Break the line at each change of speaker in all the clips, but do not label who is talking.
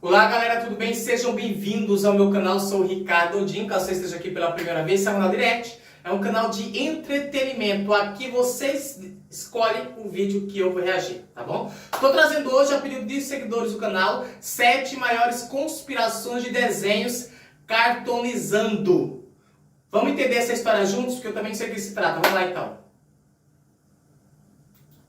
Olá galera, tudo bem? Sejam bem-vindos ao meu canal, sou o Ricardo Odin, caso você esteja aqui pela primeira vez, esse é o canal Direct, é um canal de entretenimento, aqui vocês escolhem o vídeo que eu vou reagir, tá bom? Estou trazendo hoje, a pedido de seguidores do canal, 7 maiores conspirações de desenhos cartoonizando. Vamos entender essa história juntos, porque eu também sei do que se trata, vamos lá então.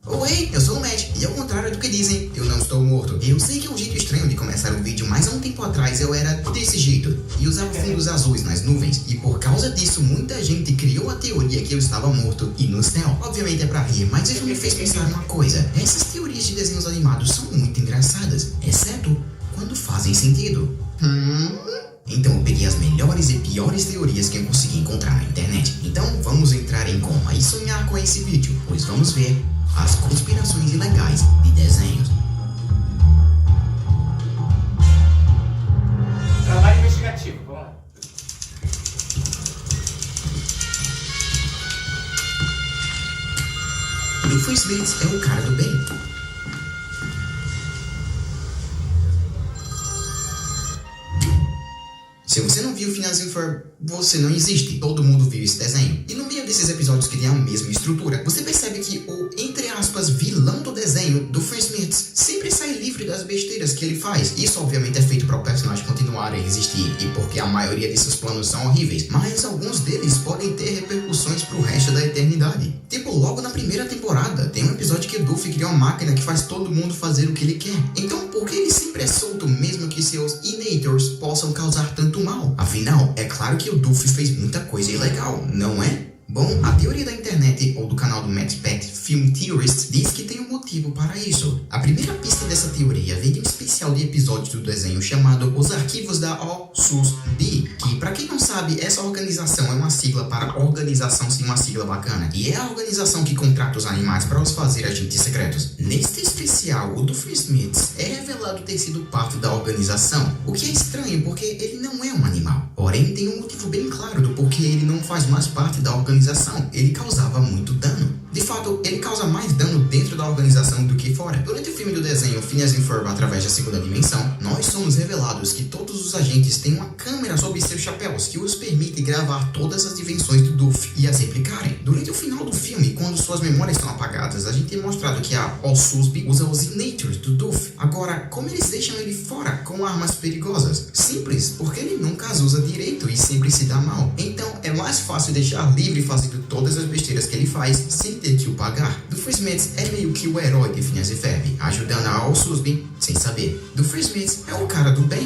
Oi, eu sou o Matt, e ao contrário do que dizem, eu não estou morto. Eu sei que é um jeito estranho de começar o vídeo, mas há um tempo atrás eu era desse jeito, e usava fundos azuis nas nuvens, e por causa disso muita gente criou a teoria que eu estava morto e no céu. Obviamente é pra rir, mas isso me fez pensar uma coisa. Essas teorias de desenhos animados são muito engraçadas, exceto quando fazem sentido. Então eu peguei as melhores e piores teorias que eu consegui encontrar na internet. Então vamos entrar em coma e sonhar com esse vídeo, pois vamos ver as conspirações ilegais de desenhos.
Trabalho investigativo, vamos lá.
Doofenshmirtz é o cara do bem. Se você não viu Phineas e Ferb, você não existe. Todo mundo viu esse desenho. E no meio desses episódios que tem a mesma estrutura, você percebe que o, entre aspas, vilão do desenho, Doofenshmirtz, sempre sai livre das besteiras que ele faz. Isso obviamente é feito para o personagem continuar a existir, e porque a maioria de seus planos são horríveis, mas alguns deles podem ter repercussões pro resto da eternidade. Tipo, logo na primeira temporada, tem um episódio que o Doofy cria uma máquina que faz todo mundo fazer o que ele quer. Então, por que ele sempre é solto mesmo que seus Innators possam causar tanto mal? Afinal, é claro que o Doofy fez muita coisa ilegal, não é? Bom, a teoria da internet, ou do canal do Matt Pet Film Theorist, diz que tem um motivo para isso. A primeira pista dessa teoria vem de um especial de episódios do desenho chamado Os Arquivos da OSUSB, que, pra quem não sabe, essa organização é uma sigla para Organização Sem uma Sigla Bacana, e é a organização que contrata os animais para os fazer agentes secretos. Neste especial, o Doofenshmirtz é revelado ter sido parte da organização, o que é estranho porque ele não é um animal. Porém, tem um motivo bem claro do porquê ele não faz mais parte da organização. Ele causava muito dano. De fato, ele causa mais dano dentro da organização do que fora. Durante o filme do desenho Phineas e Ferb através da segunda dimensão, nós somos revelados que todos os agentes têm uma câmera sob seus chapéus que os permite gravar todas as dimensões do Doofy e as replicarem. Durante o final do filme, quando suas memórias são apagadas, a gente é mostrado que a OSUSB usa os Innators do Doofy. Agora, como eles deixam ele fora com armas perigosas? Simples, porque ele nunca as usa direito e sempre se dá mal. Então, é mais fácil deixar livre fazendo todas as besteiras que ele faz sem ter que o pagar. Doofenshmirtz é meio que o herói de Phineas e Ferb, ajudando a OSUSB sem saber. Doofenshmirtz é o cara do bem.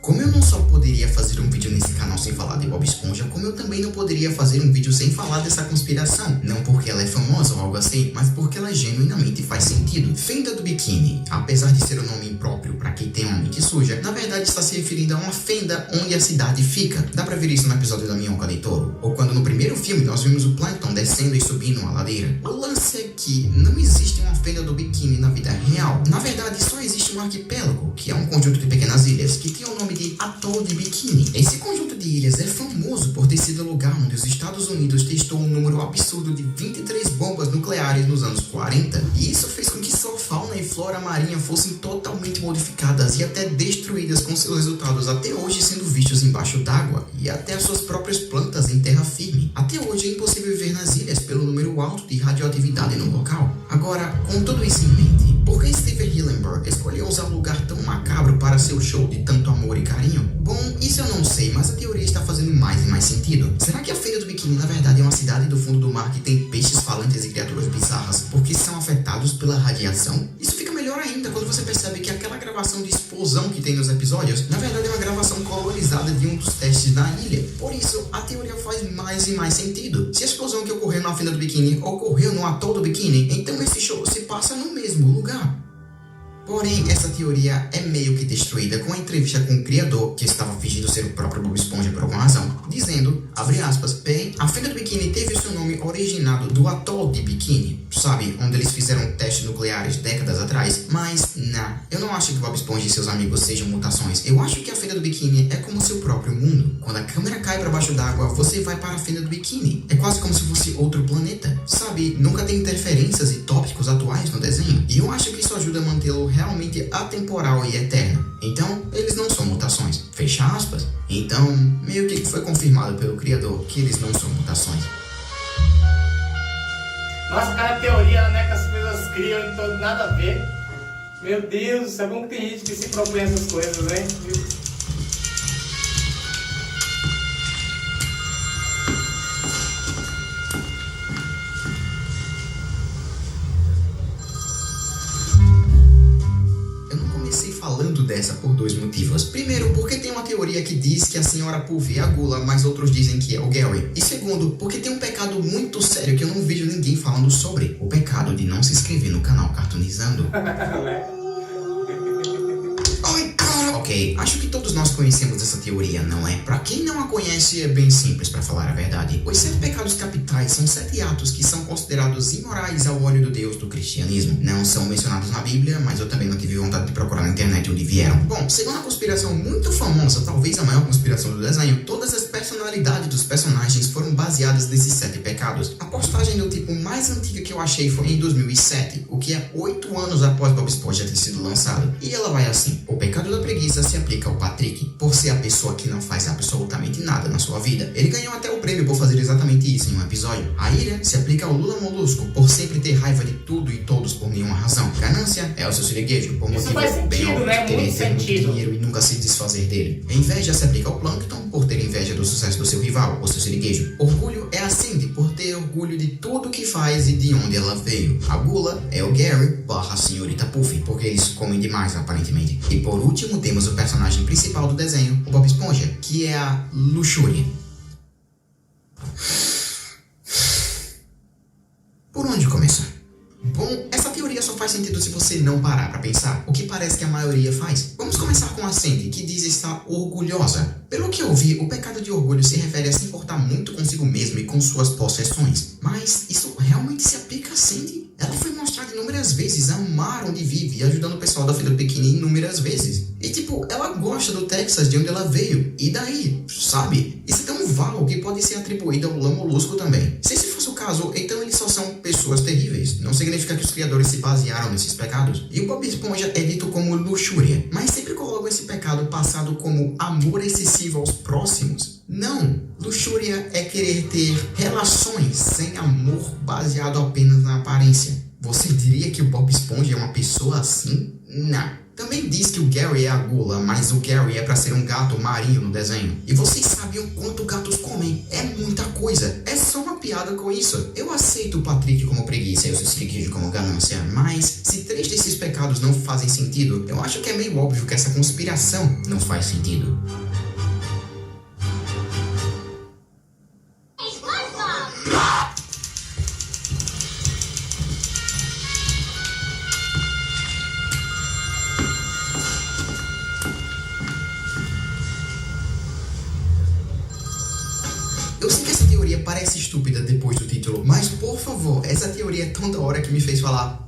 Como eu não só poderia fazer um vídeo nesse canal sem falar de Bob Esponja, como eu também não poderia fazer um vídeo sem falar dessa conspiração. Não porque ela é famosa ou algo assim, mas porque ela genuinamente faz sentido. Fenda do biquíni, apesar de ser um nome impróprio para quem tem uma mente suja, na verdade está se referindo a uma fenda onde a cidade fica. Dá pra ver isso no episódio da Minhoca de Touro. Ou quando no primeiro filme nós vimos o Plankton descendo e subindo uma ladeira. O lance é que não existe uma fenda do biquíni na vida real. Na verdade, só existe um arquipélago, que é um conjunto de pequenas ilhas, que tem o nome de Atol de Bikini. Esse conjunto de ilhas é famoso por ter sido o lugar onde os Estados Unidos testou um número absurdo de 23 bombas nucleares nos anos 40. E isso fez com que sua fauna e flora marinha fossem totalmente modificadas e até destruídas, com seus resultados até hoje sendo vistos embaixo d'água e até as suas próprias plantas em terra firme. Até hoje é impossível viver nas ilhas pelo número alto de radioatividade no local. Agora, com tudo isso em mente, por que Steven Hillenburg escolheu usar um lugar tão macabro para seu show de tanto amor e carinho? Bom, isso eu não sei, mas a teoria está fazendo mais e mais sentido. Será que a Feira do Biquíni na verdade é uma cidade do fundo do mar que tem peixes falantes e criaturas bizarras porque são afetados pela radiação? Isso fica melhor ainda quando você percebe que aquela gravação de explosão que tem nos episódios, na verdade é uma gravação colorizada de um dos testes na ilha. Por isso, a teoria faz mais e mais sentido. Se a explosão que ocorreu na Fenda do Biquíni ocorreu no atol do Biquíni, então esse show se passa no mesmo lugar. Porém, essa teoria é meio que destruída com a entrevista com o criador, que estava fingindo ser o próprio Bob Esponja por alguma razão, dizendo, abre aspas, bem, a Fenda do Biquíni teve o seu nome originado do atol de Bikini, sabe? Onde eles fizeram testes nucleares décadas atrás. Mas, não, eu não acho que Bob Esponja e seus amigos sejam mutações. Eu acho que a fenda do biquíni é como seu próprio mundo. Quando a câmera cai para baixo d'água, você vai para a fenda do biquíni. É quase como se fosse outro planeta, sabe? Nunca tem interferências e tópicos atuais no desenho. E eu acho que isso ajuda a mantê-lo realmente atemporal e eterno. Então, eles não são mutações. Fecha aspas. Então, meio que foi confirmado pelo criador que eles não são mutações.
Nossa, cada teoria, né, que as pessoas criam e todo nada a ver. Meu Deus, é bom que tem gente que se propõe essas coisas, né?
Falando dessa por dois motivos. Primeiro, porque tem uma teoria que diz que a senhora Puffy é a Gula, mas outros dizem que é o Gary. E segundo, porque tem um pecado muito sério que eu não vejo ninguém falando sobre. O pecado de não se inscrever no canal Cartoonizando. Ok, acho que todos nós conhecemos essa teoria, não é? Pra quem não a conhece, é bem simples, pra falar a verdade. Os 7 pecados capitais são 7 atos que são considerados imorais ao olho do Deus do cristianismo. Não são mencionados na Bíblia, mas eu também não tive vontade de procurar na internet onde vieram. Bom, segundo a conspiração muito famosa, talvez a maior conspiração do desenho, todas as personalidades dos personagens foram baseadas nesses 7 pecados. A postagem do tipo mais antiga que eu achei foi em 2007, o que é 8 anos após Bob Esponja ter sido lançado. E ela vai assim: o pecado da preguiça se aplica ao Patrick, por ser a pessoa que não faz absolutamente nada na sua vida. Ele ganhou até o prêmio por fazer exatamente isso em um episódio. A ira se aplica ao Lula Molusco, por sempre ter raiva de tudo e todos por nenhuma razão. Ganância é o seu siriguejo, por motivo bem óbvio de querer ter muito dinheiro e nunca se desfazer dele. A inveja se aplica ao Plankton, por ter inveja do sucesso do seu rival, o seu siriguejo. Orgulho é a Cindy, por ter orgulho de tudo que faz e de onde ela veio. A Gula é o Gary / Senhorita Puffy, porque eles comem demais aparentemente. E por último temos o personagem principal do desenho, o Bob Esponja, que é a luxúria. Por onde começar? Bom, essa teoria só faz sentido se você não parar pra pensar, o que parece que a maioria faz. Vamos começar com a Cindy, que diz estar orgulhosa. Pelo que eu vi, o pecado de orgulho se refere a se importar muito consigo mesmo e com suas possessões. Mas isso realmente se aplica a Cindy? Ela foi mostrada inúmeras vezes a amar onde vive e ajudando o pessoal da fila do biquíni inúmeras vezes. E tipo, ela gosta do Texas, de onde ela veio. E daí, sabe? Isso é tão vago que pode ser atribuído ao Lula Molusco também. Se esse fosse o caso, então eles só são pessoas terríveis. Não significa que os criadores se basearam nesses pecados. E o Bob Esponja é dito como luxúria, mas sempre colocam esse pecado passado como amor excessivo aos próximos. Não, luxúria é querer ter relações sem amor baseado apenas na aparência. Você diria que o Bob Esponja é uma pessoa assim? Não. Também diz que o Gary é a Gula, mas o Gary é pra ser um gato marinho no desenho. E vocês sabiam quanto gatos comem? É muita coisa. É só uma piada com isso. Eu aceito o Patrick como preguiça e o Siriguejo como ganância, mas se 3 desses pecados não fazem sentido, eu acho que é meio óbvio que essa conspiração não faz sentido. Eu sei que essa teoria parece estúpida depois do título, mas por favor, essa teoria é tão da hora que me fez falar.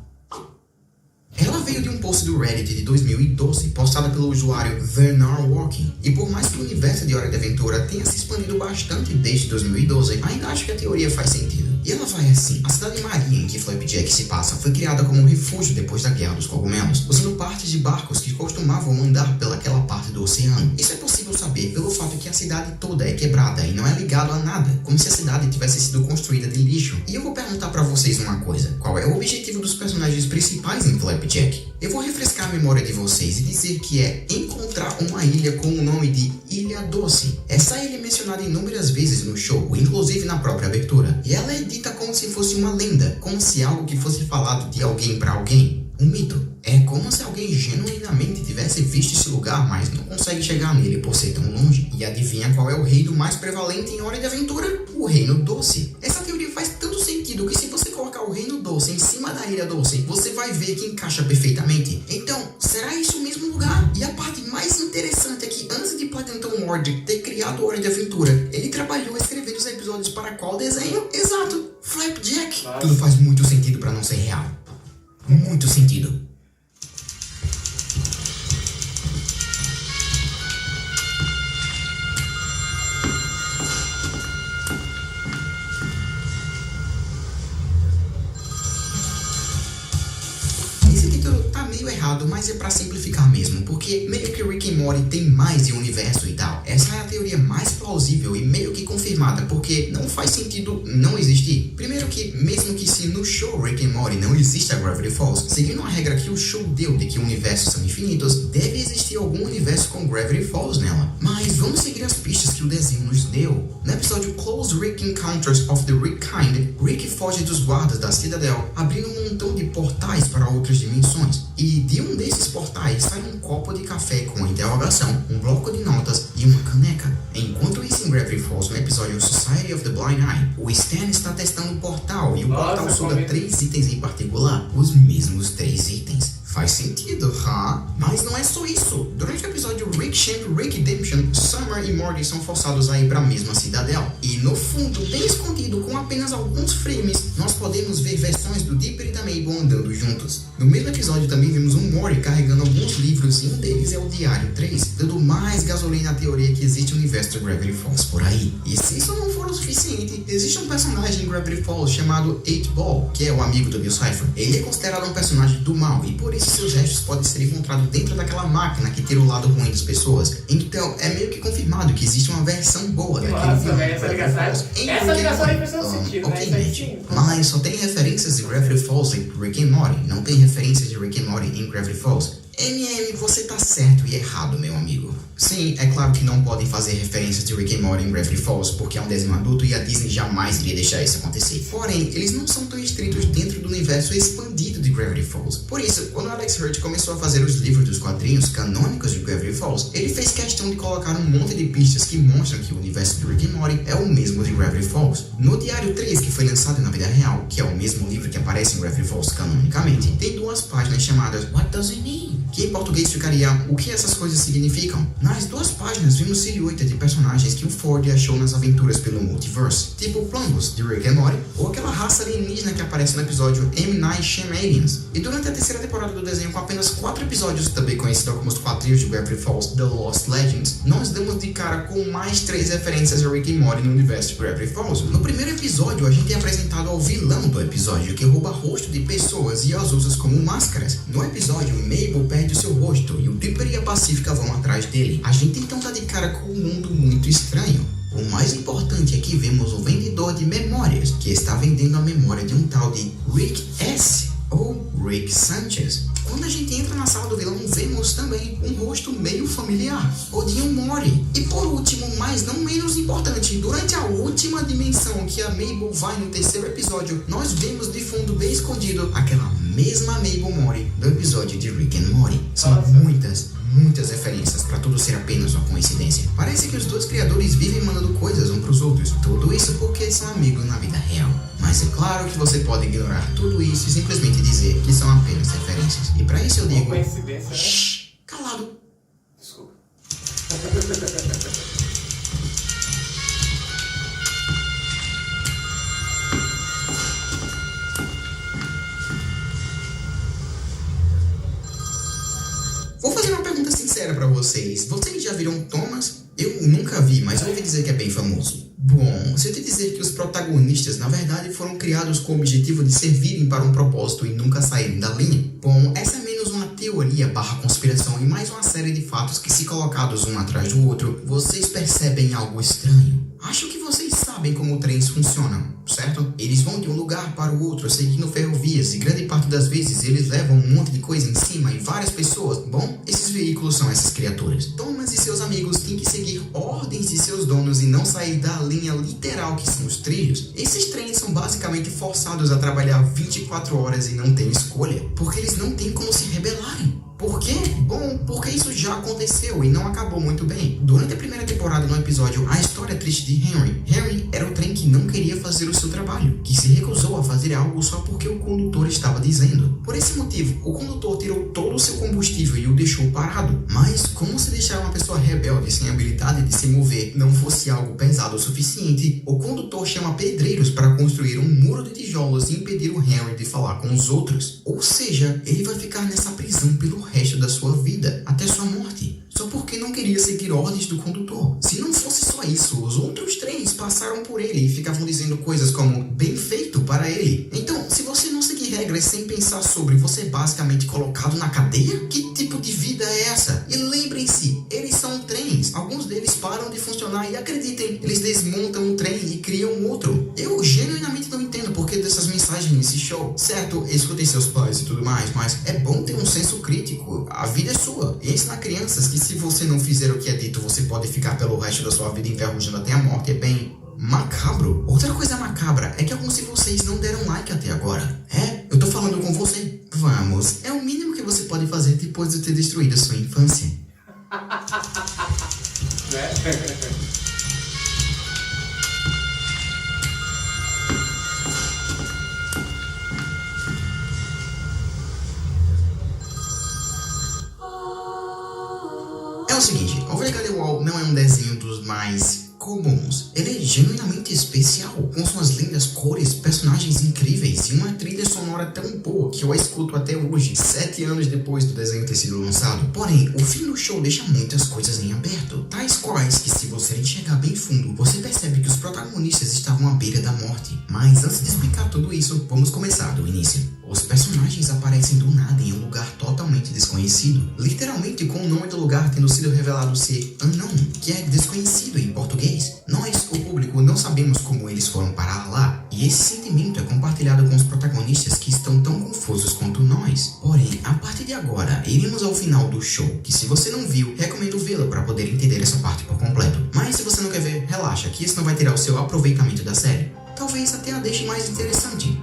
Ela veio de um post do Reddit de 2012, postado pelo usuário TheNarWalking. E por mais que o universo de Hora de Aventura tenha se expandido bastante desde 2012, ainda acho que a teoria faz sentido. E ela vai assim: a cidade marinha em que Flapjack se passa foi criada como um refúgio depois da Guerra dos Cogumelos, usando partes de barcos que costumavam andar pelaquela parte do oceano. Isso é possível saber pelo fato que a cidade toda é quebrada e não é ligado a nada, como se a cidade tivesse sido construída de lixo. E eu vou perguntar pra vocês uma coisa: qual é o objetivo dos personagens principais em Flapjack? Eu vou refrescar a memória de vocês e dizer que é encontrar uma ilha com o nome de Ilha Doce. Essa ilha é mencionada inúmeras vezes no show, inclusive na própria abertura. E ela é dita como se fosse uma lenda, como se algo que fosse falado de alguém para alguém. Um mito. É como se alguém genuinamente tivesse visto esse lugar, mas não consegue chegar nele por ser tão longe. E adivinha qual é o reino mais prevalente em Hora de Aventura? O Reino Doce. Essa teoria faz tanto sentido que se você colocar o Reino Doce em cima da Ilha Doce, você vai ver que encaixa perfeitamente. Então, será isso o mesmo lugar? E a parte mais interessante é que antes de Platinum Ward ter criado Hora de Aventura, ele trabalhou escrevendo os episódios para qual desenho? Exato! Flapjack!
Nossa.
Tudo faz muito sentido pra não ser real. Muito sentido. Esse título tá meio errado, mas é pra simplificar mesmo, porque meio que Rick and Morty tem mais de um universo e tal. Essa é a teoria mais plausível e meio que confirmada, porque não faz sentido não existir. Primeiro que, mesmo que se no show Rick and Morty não existe a Gravity Falls, seguindo a regra que o show deu de que universos são infinitos, deve existir algum universo com Gravity Falls nela. Mas vamos seguir as pistas que o desenho nos deu. No episódio Close Rick Encounters of the Rick Kind, Rick foge dos guardas da Citadel, abrindo um montão de portais para outras dimensões. E de um desses portais sai um copo de café com a interrogação, um bloco de notas e uma caneca. Enquanto isso, em Gravity Falls, no episódio Society of the Blind Eye, o Stan está testando um portal e o portal suga 3 itens em particular, os mesmos 3 itens. Faz sentido, Mas não é só isso. Durante o episódio Rick Champ Redemption, Summer e Morty são forçados a ir para a mesma Citadel. E no fundo, bem escondido com apenas alguns frames, nós podemos ver versões do Dipper e da Mabel andando juntos. No mesmo episódio também vimos um Morty carregando alguns livros e um deles é o Diário 3, dando mais gasolina à teoria que existe um universo de Gravity Falls por aí. E se isso não for o suficiente, existe um personagem em Gravity Falls chamado 8-Ball, que é o amigo do Bill Cipher. Ele é considerado um personagem do mal e por isso seus restos podem ser encontrados dentro daquela máquina que tira o lado ruim das pessoas. Então, é meio que confirmado que existe uma versão boa daquele
Nossa, velho, essa ligação aí faz todo sentido,
okay,
né?
gente. Mas só tem referências de Gravity Falls em Rick and Morty, não tem referências de Rick and Morty em Gravity Falls. Você tá certo e errado, meu amigo. Sim, é claro que não podem fazer referências de Rick and Morty em Gravity Falls porque é um desenho adulto e a Disney jamais iria deixar isso acontecer. Porém, eles não são tão estritos dentro do universo expandido de Gravity Falls. Por isso, quando Alex Hurt começou a fazer os livros dos quadrinhos canônicos de Gravity Falls, ele fez questão de colocar um monte de pistas que mostram que o universo de Rick and Morty é o mesmo de Gravity Falls. No Diário 3, que foi lançado na vida real, que é o mesmo livro que aparece em Gravity Falls canonicamente, tem 2 páginas chamadas What Does It Mean? Que em português ficaria o que essas coisas significam. Nas 2 páginas vimos silhuetas de personagens que o Ford achou nas aventuras pelo multiverse, tipo Plumbus, de Rick and Morty, ou aquela raça alienígena que aparece no episódio M. Night Shyamalan. E durante a 3ª temporada do desenho, com apenas 4 episódios, também conhecido como os quadrinhos de Gravity Falls The Lost Legends, nós damos de cara com mais 3 referências a Rick and Morty no universo de Gravity Falls. No primeiro episódio, a gente é apresentado ao vilão do episódio, que rouba rosto de pessoas e as usa como máscaras. No episódio, Mabel perde o seu rosto e o Dipper e a Pacífica vão atrás dele. A gente então tá de cara com um mundo muito estranho. O mais importante é que vemos o vendedor de memórias, que está vendendo a memória de um tal de Rick S. ou Rick Sanchez. Quando a gente entra na sala do vilão, vemos também um rosto meio familiar, o de um Morty. E por último, mas não menos importante, durante a última dimensão que a Mabel vai no 3º episódio, nós vemos de fundo bem escondido aquela mesma Mabel Morty do episódio de Rick and Morty. São muitas referências para tudo ser apenas uma coincidência. Parece que os 2 criadores vivem mandando coisas uns pros outros. Tudo isso porque são amigos na vida real. Mas é claro que você pode ignorar tudo isso e simplesmente dizer que são apenas referências. E para isso eu digo...
Coincidência, né?
Shhh, calado.
Desculpa.
Vou fazer uma pergunta sincera pra vocês. Vocês já viram Thomas? Eu nunca vi, mas eu ouvi dizer que é bem famoso. Bom, se eu te dizer que os protagonistas, na verdade, foram criados com o objetivo de servirem para um propósito e nunca saírem da linha, bom, essa é menos uma teoria / conspiração e mais uma série de fatos que, se colocados um atrás do outro, vocês percebem algo estranho. Acho que vocês sabem como trens funcionam, certo? Eles vão de um lugar para o outro seguindo ferrovias e grande parte das vezes eles levam um monte de coisa em cima e várias pessoas. Bom, esses veículos são essas criaturas. Thomas e seus amigos têm que seguir ordens de seus donos e não sair da linha literal que são os trilhos. Esses trens são basicamente forçados a trabalhar 24 horas e não têm escolha, porque eles não têm como se rebelarem. Por quê? Bom, porque isso já aconteceu e não acabou muito bem. Durante a 1ª temporada, no episódio A História Triste de Henry, Henry era o trem que não queria fazer o seu trabalho, que se recusou a fazer algo só porque o condutor estava dizendo. Por esse motivo, o condutor tirou todo todo o seu combustível e o deixou parado. Mas como se deixar uma pessoa rebelde sem habilidade de se mover não fosse algo pesado o suficiente, o condutor chama pedreiros para construir um muro de tijolos e impedir o Henry de falar com os outros. Ou seja, ele vai ficar nessa prisão pelo resto da sua vida, até sua morte, só porque não queria seguir ordens do condutor. Se não fosse só isso, os outros trens passaram por ele e ficavam dizendo coisas como bem feito para ele. Então, se você não seguir regras sem pensar sobre, você é basicamente colocado na cadeia? Que tipo de vida é essa? E lembrem-se, eles são trens. Alguns deles param de funcionar e acreditem, eles desmontam um trem e criam outro. Eu genuinamente não entendo porque dessas mensagens nesse show. Certo, escutem seus pais e tudo mais, mas é bom ter um senso crítico. A vida é sua. E ensinar crianças que se você não fizer o que é dito, você pode ficar pelo resto da sua vida enferrujando até a morte é bem macabro. Outra coisa macabra é que alguns de vocês não deram like até agora. Eu tô falando com você. Vamos, é o mínimo que você pode fazer depois de ter destruído a sua infância. É o seguinte, Over the Wall não é um desenho dos mais comuns. Ele é genuinamente especial, com suas lindas cores, personagens incríveis e uma trilha sonora tão boa que eu a escuto até hoje, 7 anos depois do desenho ter sido lançado. Porém, o fim do show deixa muitas coisas em aberto, tais quais que se você enxergar bem fundo, você percebe que os protagonistas estavam à beira da morte. Mas antes de explicar tudo isso, vamos começar do início. Os personagens aparecem do nada em um lugar totalmente desconhecido, literalmente com o nome do lugar tendo sido revelado ser Unknown, que é desconhecido em português. Nós, o público, não sabemos como eles foram parar lá, e esse sentimento é compartilhado com os protagonistas que estão tão confusos quanto nós. Porém, a partir de agora, iremos ao final do show, que se você não viu, recomendo vê-lo para poder entender essa parte por completo. Mas se você não quer ver, relaxa, que isso não vai tirar o seu aproveitamento da série. Talvez até a deixe mais interessante.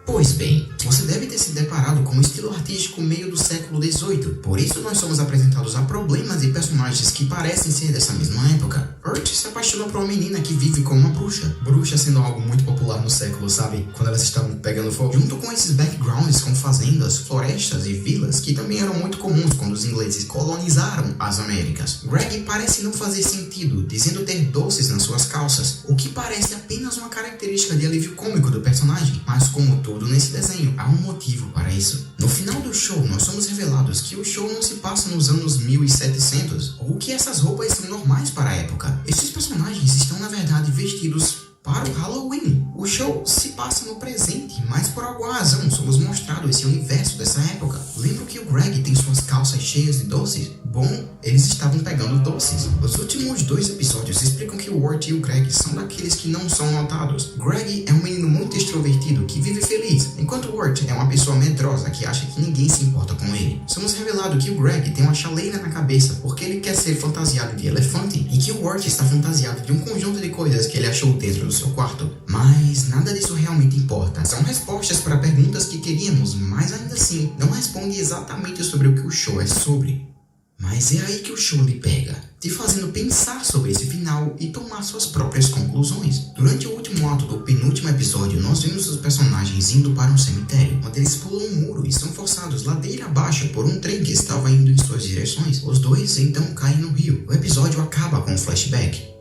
Pois bem, você deve ter se deparado com um estilo artístico meio do século XVIII, por isso nós somos apresentados a problemas e personagens que parecem ser dessa mesma época. Earth se apaixona por uma menina que vive com uma bruxa. Bruxa sendo algo muito popular no século, sabe? Quando elas estavam pegando fogo. Junto com esses backgrounds com fazendas, florestas e vilas que também eram muito comuns quando os ingleses colonizaram as Américas. Greg parece não fazer sentido, dizendo ter doces nas suas calças, o que parece apenas uma característica de alívio cômico do personagem, mas como tudo nesse desenho, há um motivo para isso. No final do show, nós somos revelados que o show não se passa nos anos 1700, ou que essas roupas são normais para a época. Esses personagens estão na verdade vestidos para o Halloween. O show se passa no presente, mas por alguma razão somos mostrados esse universo dessa época. Lembro que o Greg tem suas calças cheias de doces? Bom, eles estavam pegando doces. Os últimos 2 episódios explicam que o Wirt e o Greg são daqueles que não são notados. Greg é um menino muito extrovertido que vive feliz, enquanto o Wirt é uma pessoa medrosa que acha que ninguém se importa com ele. Somos revelados que o Greg tem uma chaleira na cabeça porque ele quer ser fantasiado de elefante, e que o Wirt está fantasiado de um conjunto de coisas que ele achou dentro do seu quarto. Mas nada disso realmente importa. São respostas para perguntas que queríamos, mas ainda assim não responde exatamente sobre o que o show é sobre. Mas é aí que o show lhe pega, te fazendo pensar sobre esse final e tomar suas próprias conclusões. Durante o último ato do penúltimo episódio, nós vimos os personagens indo para um cemitério, onde eles pulam um muro e são forçados ladeira abaixo por um trem que estava indo em suas direções. Os dois então caem no rio. O episódio acaba com um flashback.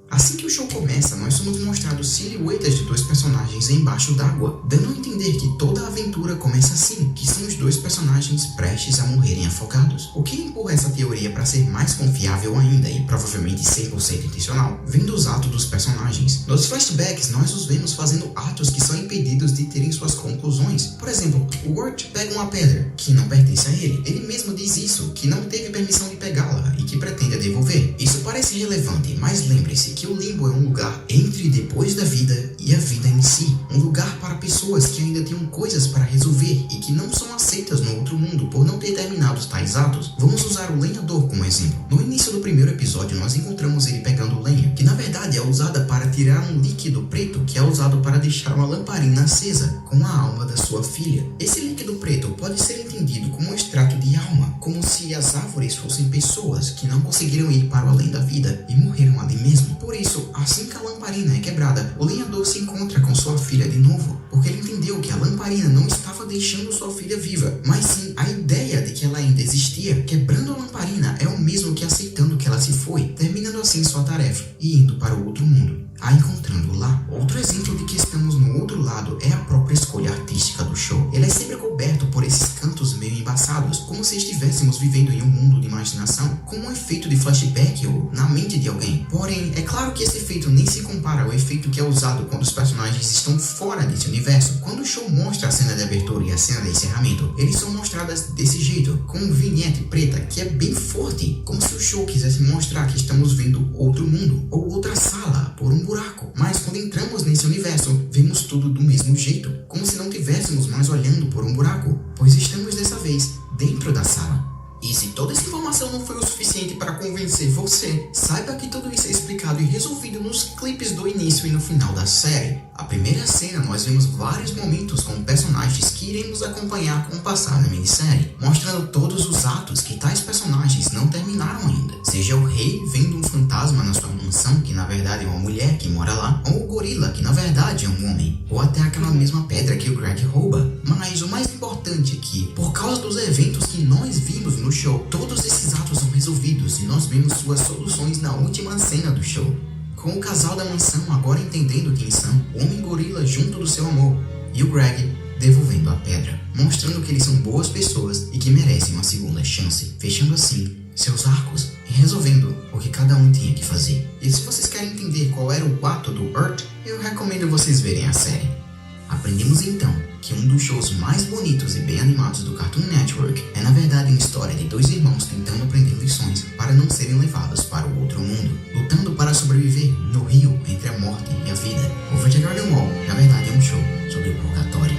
Assim que o show começa, nós somos mostrados silhuetas de 2 personagens embaixo d'água, dando a entender que toda a aventura começa assim, que são os 2 personagens prestes a morrerem afogados. O que empurra essa teoria para ser mais confiável ainda e provavelmente 100% intencional, vem dos atos dos personagens. Nos flashbacks, nós os vemos fazendo atos que são impedidos de terem suas conclusões. Por exemplo, o Wirt pega uma pedra, que não pertence a ele. Ele mesmo diz isso, que não teve permissão de pegá-la e que pretende devolver. Isso parece relevante, mas lembre-se que o limbo é um lugar entre depois da vida e a vida em si. Um lugar para pessoas que ainda têm coisas para resolver e que não são aceitas no outro mundo por não ter terminado tais atos. Vamos usar o lenhador como exemplo. No início do primeiro episódio, nós encontramos ele pegando lenha, que na verdade é usada para tirar um líquido preto que é usado para deixar uma lamparina acesa com a alma da sua filha. Esse líquido preto pode ser entendido como um extrato de alma, como se as árvores fossem pessoas que não conseguiram ir para o além da vida e morreram ali mesmo. Por isso, assim que a lamparina é quebrada, o lenhador se encontra com sua filha de novo, porque ele entendeu lamparina não estava deixando sua filha viva, mas sim a ideia de que ela ainda existia. Quebrando a lamparina é o mesmo que aceitando que ela se foi, terminando assim sua tarefa e indo para o outro mundo, a encontrando lá. Outro exemplo de que estamos no outro lado é a própria escolha artística do show. Ele é sempre coberto por esses cantos meio embaçados, como se estivéssemos vivendo em um mundo de imaginação, com um efeito de flashback ou na mente de alguém. Porém, é claro que esse efeito nem se compara ao efeito que é usado quando os personagens estão fora desse universo. Quando o show mostra a cena de abertura e a cena de encerramento, eles são mostradas desse jeito, com um vinhete preta que é bem forte, como se o show quisesse mostrar que estamos vendo outro mundo ou outra sala por um buraco. Mas quando entramos nesse universo, vemos tudo do mesmo jeito, como se não estivéssemos mais olhando por um buraco, pois estamos dessa vez dentro da sala. E se toda essa informação não foi o suficiente para convencer você, saiba que tudo isso é explicado e resolvido nos clipes do início e no final da série. A primeira cena nós vemos vários momentos com personagens que iremos acompanhar com o passar da minissérie, mostrando todos os atos que tais personagens não terminaram ainda. Seja o rei vendo um fantasma na sua mansão, que na verdade é uma mulher que mora lá, ou o gorila, que na verdade é um homem, ou até aquela mesma pedra que o Greg rouba. Mas o mais importante é que, por causa dos eventos que nós vimos no show, todos esses atos são resolvidos e nós vemos suas soluções na última cena do show. Com o casal da mansão agora entendendo quem são, o Homem-Gorila junto do seu amor e o Greg devolvendo a pedra, mostrando que eles são boas pessoas e que merecem uma segunda chance, fechando assim seus arcos e resolvendo o que cada um tinha que fazer. E se vocês querem entender qual era o ato do Earth, eu recomendo vocês verem a série. Aprendemos então que um dos shows mais bonitos e bem animados do Cartoon Network é na verdade uma história de dois irmãos tentando aprender lições para não serem levados para o outro mundo, lutando para sobreviver no rio entre a morte e a vida. Over the Garden Wall, na verdade, é um show sobre o purgatório.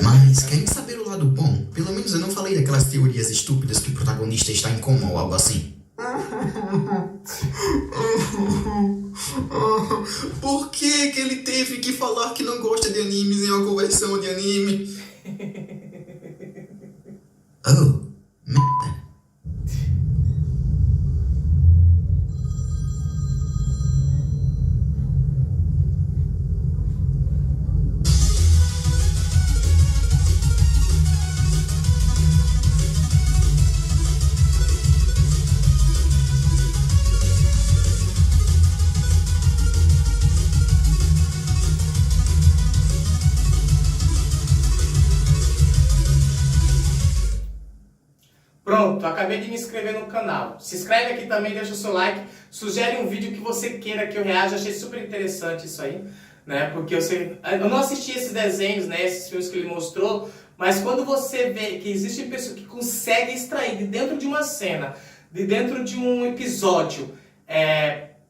Mas querem saber o lado bom? Pelo menos eu não falei daquelas teorias estúpidas que o protagonista está em coma ou algo assim. Por que ele teve que falar que não gosta de animes em uma conversão de anime? Oh, merda.
Pronto, acabei de me inscrever no canal. Se inscreve aqui também, deixa o seu like, sugere um vídeo que você queira que eu reaja. Achei super interessante isso aí, né? Porque eu não assisti esses desenhos, né? Esses filmes que ele mostrou, mas quando você vê que existem pessoas que conseguem extrair de dentro de uma cena, de dentro de um episódio,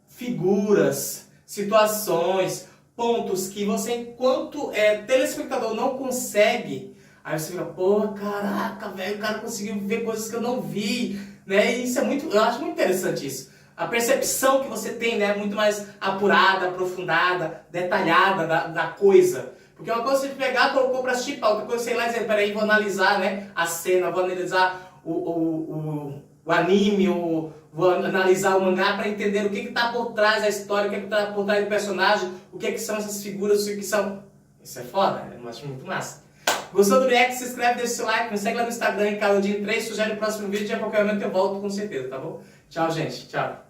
figuras, situações, pontos que você, enquanto telespectador, não consegue. Aí você fica, pô, caraca, velho, o cara conseguiu ver coisas que eu não vi, né? E isso é muito, eu acho muito interessante isso. A percepção que você tem, né, é muito mais apurada, aprofundada, detalhada da coisa. Porque uma coisa você pegar, colocou pra assistir, outra coisa, sei lá, dizer, peraí, vou analisar, né, a cena, vou analisar o anime, vou analisar o mangá para entender o que está por trás da história, o que está por trás do personagem, o que são essas figuras, o que são... Isso é foda, né? Eu acho muito massa. Gostou do react? Se inscreve, deixa o seu like, me segue lá no Instagram, Ricardodinho3, sugere o próximo vídeo e a qualquer momento eu volto com certeza, tá bom? Tchau, gente. Tchau.